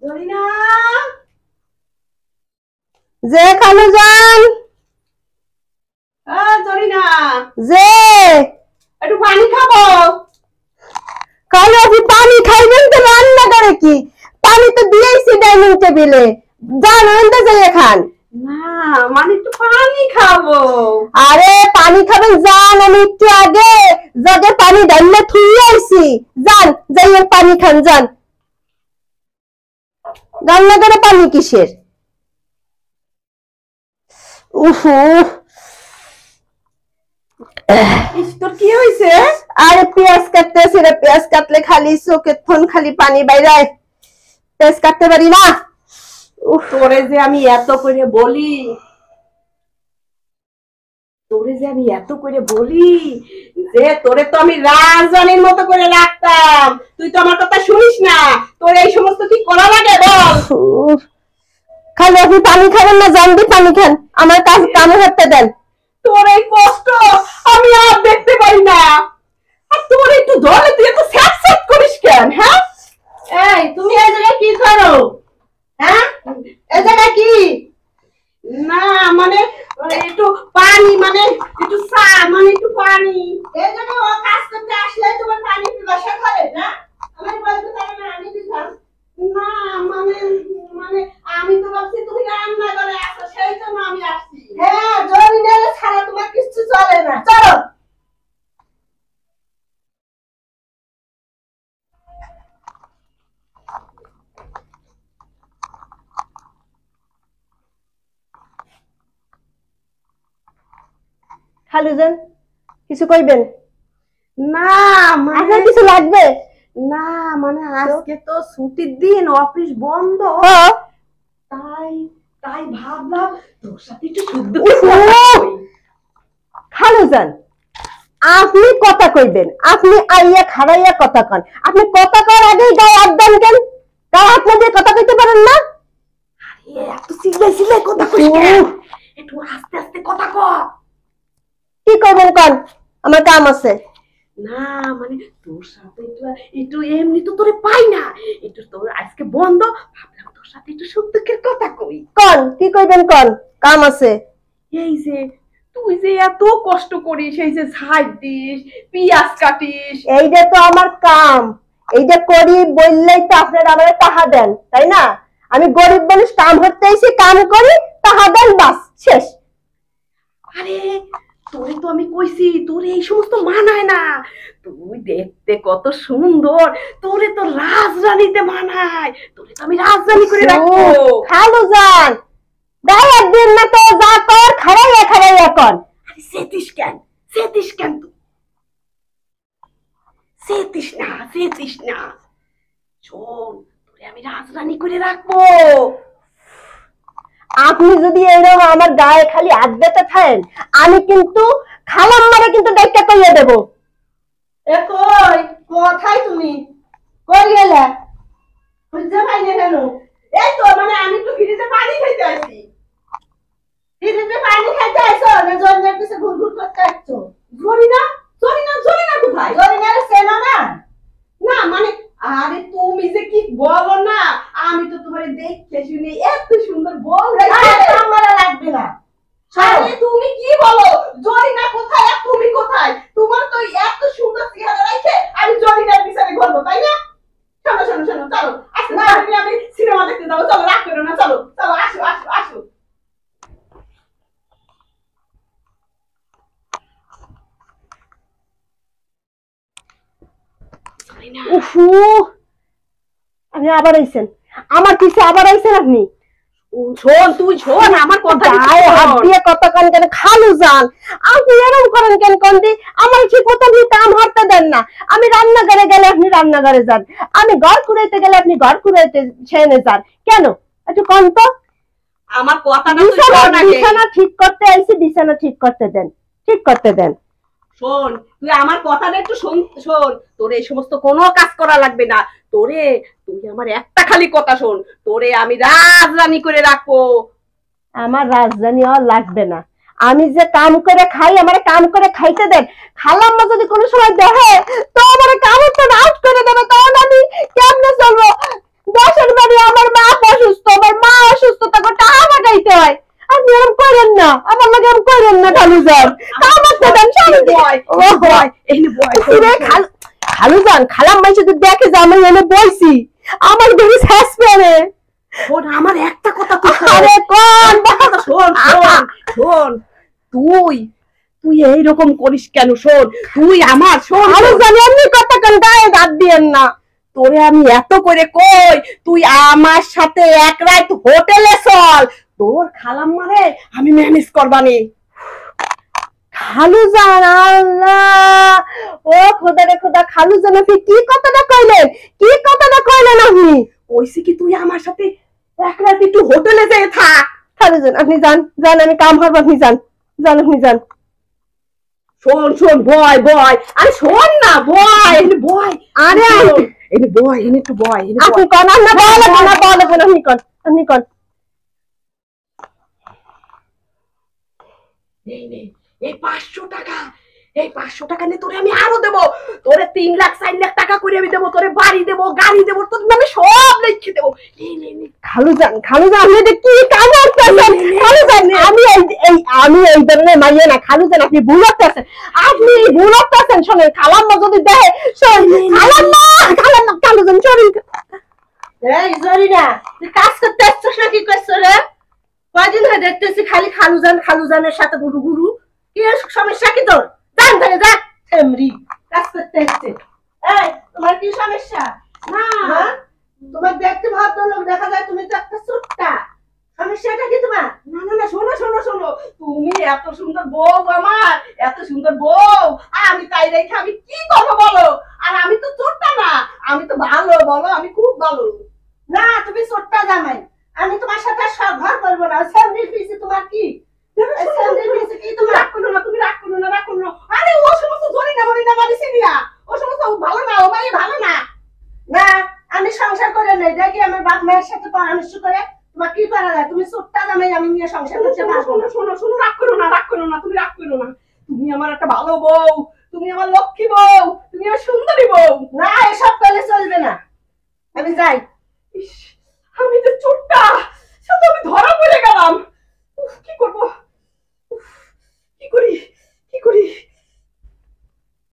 জরিনা যে খালু যান জরিনা যে একটু পানি খাবো। খালু আপনি পানি খাইবেন তো রান্না করে কি? পানি তো দিয়েছি ডাইনিং টেবিলে, যান ওইটা যাইয়ে খান। না মানে একটু পানি খাবো। আরে পানি খাবেন যান, আমি একটু আগে জগে পানি ঢাললে থুই আইছি, যান যাইয়ে পানি খান যান। রান্না করে পানি কিসের? উফু তোর কি হয়েছে? আরে পেঁয়াজ কাটতেছি রে, পেঁয়াজ কাটলে খালি চোখে থন খালি পানি বাইরায়, পেঁয়াজ কাটতে পারি না। তোরে যে আমি এত করে বলি, তোরে যে আমি এত করে বলি যে তোরে তো আমি রাজরানীর মতো করে রাখতাম, তুই তো আমার কথা শুনিস না। তোর এই সমস্ত কি করা লাগে বল? খালি আপনি পানি খাবেন না, জান দি পানি খান, আমার কাজ কামে করতে দেন। তোর এই কষ্ট আমি আর দেখতে পাই না। আর তোর একটু ধরে তুই এত স্যাট স্যাট করিস কেন? হ্যাঁ এই তুমি এই জায়গায় কি করো? হ্যাঁ এই জায়গায় কি? না মানে একটু পানি, মানে একটু চা, মানে একটু পানি। এই জায়গায় ও কাজ করতে আসলে তোমার পানি পিপাসা করে না? আমার বলতে পারো না আমি দিতাম না। মানে মানে আমি তো ভাবছি তুমি রান্না করে আসো, সেই জন্য আমি আসছি। হ্যাঁ জরিনারে ছাড়া তোমার কিছু চলে না। চলো খালু যান কিছু কইবেন? না মানে আপনার কিছু লাগবে? না মানে আজকে তো ছুটির দিন, অফিস বন্ধ, তাই তাই ভাবলাম তোর সাথে একটু শুদ্ধ খালু যান আপনি কথা কইবেন, আপনি আইয়া খাড়াইয়া কথা কন। আপনি কথা কর আগেই গায়ে হাত দেন কেন? গায়ে হাত না দিয়ে কথা কইতে পারেন না? এত চিল্লাই চিল্লাই কথা কইস কেন? একটু আস্তে আস্তে কথা কর। কি করবেন কন, আমার কাম আছে। না মানে তোর সাথে একটু একটু এমনি তো তোরে পাই না, একটু তোর আজকে বন্ধ, ভাবলাম তোর সাথে একটু সুখ দুঃখের কথা কই। কন কি কইবেন কন, কাম আছে। এই যে তুই যে এত কষ্ট করিস, এই যে ঝাড় দিস, পিঁয়াজ কাটিস, এইটা তো আমার কাম, এইটা করি বললেই তো আপনারা আমারে টাকা দেন, তাই না? আমি গরিব মানুষ, কাম করতে আইছি, কাম করি, টাকা দেন, বাস শেষ। আরে তোরে তো আমি কইছি তোরে এই সমস্ত মানায় না, তুই দেখতে কত সুন্দর, তোরে তো রাজরানীতে মানায়, তোরে তো আমি রাজরানী করে রাখবো। খালু যান গায়ে একদিন না তো যা কর খাড়াইয়া খাড়াইয়া কর। আরে সেতিস কেন, সেতিস কেন তুই? সেতিস না, সেতিস না, শোন তোরে আমি রাজরানী করে রাখবো। আপনি যদি এরকম আমার গায়ে খালি হাত দিতে থাকেন, আমি কিন্তু খালাম্মারে কিন্তু ডাইকা কইয়া দেব। এ কই কোথায় তুমি? কই গেলে? বুঝতে পাইনি কেন? এই তো মানে আমি তো ফ্রিজে পানি খাইতে আসি। ফ্রিজে পানি খাইতে আইছো না জরিনার পিছে ঘুরঘুর করতে আসছো? জরিনা, জরিনা, জরিনা কোথায়? জরিনারে চেনো না? না মানে আরে তুমি যে কি বলো না, আমি তো তোমারে দেখতে শুনে এত সুন্দর বউ রাখছি। আরে আমার লাগবে না। আরে তুমি কি বলো? জরিনা কোথায় আর তুমি কোথায়? তোমার তো এত সুন্দর চেহারা রাখে আমি জরিনার পিছনে ঘুরবো, তাই না? শোনো শোনো শোনো, চলো আজকে আমি সিনেমা দেখতে যাবো, চলো রাগ করো না, চলো চলো আসো আসো আসো। উফু আপনি আবার আইছেন, আমার পিছে আবার আইছেন আপনি। শোন তুই শোন আমার কথা, গায়ে হাত দিয়ে কথা কন কেন? খালু যান আপনি এরকম করেন কেন? কোন দি আমার ঠিক মতো আপনি কাম হারতে দেন না। আমি রান্নাঘরে গেলে আপনি রান্নাঘরে যান, আমি ঘর কুড়াইতে গেলে আপনি ঘর কুড়াইতে ছেনে যান কেন? একটু কম তো। আমার কথাটা তুই শোন আগে। বিছানা ঠিক করতে আইছি, বিছানা ঠিক করতে দেন, ঠিক করতে দেন। শোন তুই আমার কথাটা একটু শোন, শোন তোর এই সমস্ত কোনো কাজ করা লাগবে না। তোরে তুই আমার একটা খালি কথা শোন, তোরে আমি রাজরানী করে রাখবো। আমার রাজধানী আর লাগবে না, আমি যে কাম করে খাই আমার কাম করে খাইতে দেন। খালাম্মা যদি কোনো সময় দেখে তো আমার কামের তো আউট করে দেবে, তখন আমি কেমনে চলবো? দেশের বাড়ি আমার মা খালুজান খালাম মাই যদি দেখে যে আমি এনে বইছি আমার ঘরে শেষ পেরে শোন আমার একটা কথা তুই আরে কোন শোন শোন শোন তুই তুই এইরকম করিস কেন? শোন তুই আমার শোন খালুজান এমনি কথা কোন গায়ে হাত দিয়েন না। তোরে আমি এত করে কই তুই আমার সাথে এক রাত হোটেলে চল, তোর খালাম্মারে আমি ম্যানেজ করবানি। খালুজান আল্লাহ ও খোদা রে খোদা, খালুজান আপনি কি কথাটা কইলেন, কি কথাটা কইলেন আপনি? কইছি কি তুই আমার সাথে এক রাত একটু হোটেলে যেয়ে থাক। খালুজান আপনি যান যান, আমি কাম হারবো, আপনি যান যান, আপনি যান। শোন শোন বয় বয়, আরে শোন না বয়, এনে বয়, আরে এনে বয়, এনে একটু বয়, এনে আপনি কোন না বলে কোন বলে কোন, আপনি কোন, আপনি কোন। এই নে এই 500 টাকা, এই 500 টাকা নিয়ে তোরে আমি আরো দেবো, তোরে 3 লাখ 4 লাখ টাকা করে আমি দেবো, তোরে বাড়ি দেবো, গাড়ি দেবো, তোর নামে সব লিখে দেবো। খালুজান খালুজান আপনি এটা কি কাজ করতেছেন? খালুজান আমি এই ধরনের মাইয়া না। খালুজান আপনি ভুল করতেছেন, আপনি ভুল করতেছেন। শোনেন খালাম্মা যদি দেখে, খালাম্মা খালাম্মা খালুজান শরীর এই জরিনা তুই কাজ করতে আসছিস না কি করছিস রে? কয়দিন ধরে দেখতেছি খালি খালুজান খালুজানের সাথে গুরু গুরু, কি সমস্যা কি তোর? জান ধরে যা এমরি কাজ করতে আসছে। এই তোমার কি সমস্যা? না তোমার দেখতে ভদ্রলোক দেখা যায়, তুমি তো একটা সুট্টা, সমস্যাটা কি তোমার? না না না শোনো শোনো শোনো, তুমি এত সুন্দর বউ আমার, এত সুন্দর বউ, আমি তাই রেখে আমি কি করবো বলো? আর আমি তো চোরটা না, আমি তো ভালো, বলো আমি খুব ভালো। না তুমি চোরটা জামাই, আমি তোমার সাথে সব ঘর করবো না। স্যামরির পিছে তোমার কি? স্যামরির পিছে কি তুমি রাগ করো না, তুমি রাগ করো না, রাগ করো না। আরে ও সমস্ত ধরি না মরি না মারিছি দিয়া, ও সমস্ত ভালো না, ও ভাই ভালো না। না আমি সংসার করে নেই, দেখি আমার বাপ মায়ের সাথে পরামর্শ করে তোমার কি করা যায়। তুমি চোরটা জামাই, আমি নিয়ে সংসার করতে পারবো না। শোনো শোনো রাগ করো না, রাগ করো না, তুমি রাগ করো না। তুমি আমার একটা ভালো বউ, তুমি আমার লক্ষ্মী বউ, তুমি আমার সুন্দরী বউ। না এসব করলে চলবে না, আমি যাই। ইস, আমি যে চোরটা, সাথে আমি ধরা পড়ে গেলাম। কি করবো, কি করি, কি করি?